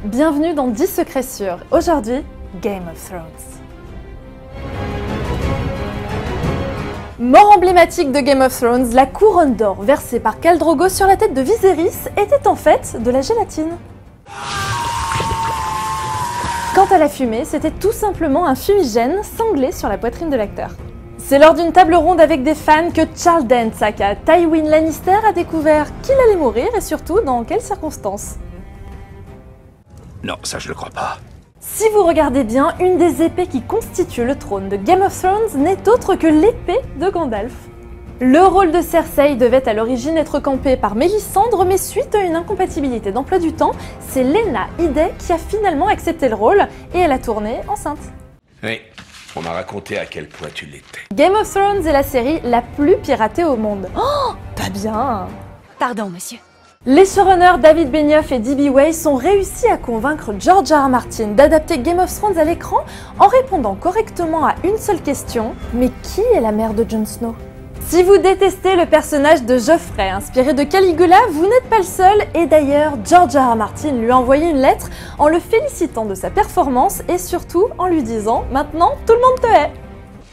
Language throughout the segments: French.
bienvenue dans 10 secrets sûrs. Aujourd'hui, Game of Thrones. Mort emblématique de Game of Thrones, la couronne d'or versée par Khal Drogo sur la tête de Viserys était en fait de la gélatine. Quant à la fumée, c'était tout simplement un fumigène sanglé sur la poitrine de l'acteur. C'est lors d'une table ronde avec des fans que Charles Dance, aka Tywin Lannister, a découvert qu'il allait mourir et surtout dans quelles circonstances. Non, ça je le crois pas. Si vous regardez bien, une des épées qui constituent le trône de Game of Thrones n'est autre que l'épée de Gandalf. Le rôle de Cersei devait à l'origine être campé par Mélisandre, mais suite à une incompatibilité d'emploi du temps, c'est Lena Headey qui a finalement accepté le rôle et elle a tourné enceinte. Oui, on m'a raconté à quel point tu l'étais. Game of Thrones est la série la plus piratée au monde. Oh, pas bien! Pardon, monsieur. Les showrunners David Benioff et D.B. Weiss ont réussi à convaincre George R. R. Martin d'adapter Game of Thrones à l'écran en répondant correctement à une seule question: mais qui est la mère de Jon Snow? Si vous détestez le personnage de Joffrey inspiré de Caligula, vous n'êtes pas le seul, et d'ailleurs George R. R. Martin lui a envoyé une lettre en le félicitant de sa performance et surtout en lui disant « Maintenant, tout le monde te hait ».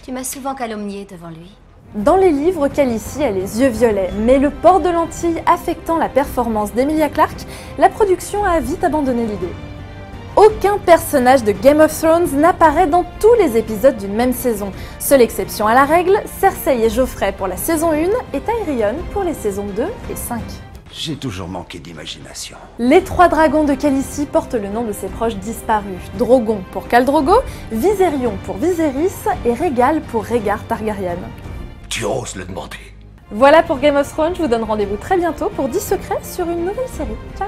Tu m'as souvent calomnié devant lui. Dans les livres, Khaleesi a les yeux violets, mais le port de lentilles affectant la performance d'Emilia Clarke, la production a vite abandonné l'idée. Aucun personnage de Game of Thrones n'apparaît dans tous les épisodes d'une même saison. Seule exception à la règle, Cersei et Joffrey pour la saison 1 et Tyrion pour les saisons 2 et 5. J'ai toujours manqué d'imagination. Les 3 dragons de Khaleesi portent le nom de ses proches disparus. Drogon pour Khal Drogo, Viserion pour Viserys et Rhaegal pour Rhaegar Targaryen. Tu oses le demander. Voilà pour Game of Thrones, je vous donne rendez-vous très bientôt pour 10 secrets sur une nouvelle série. Ciao!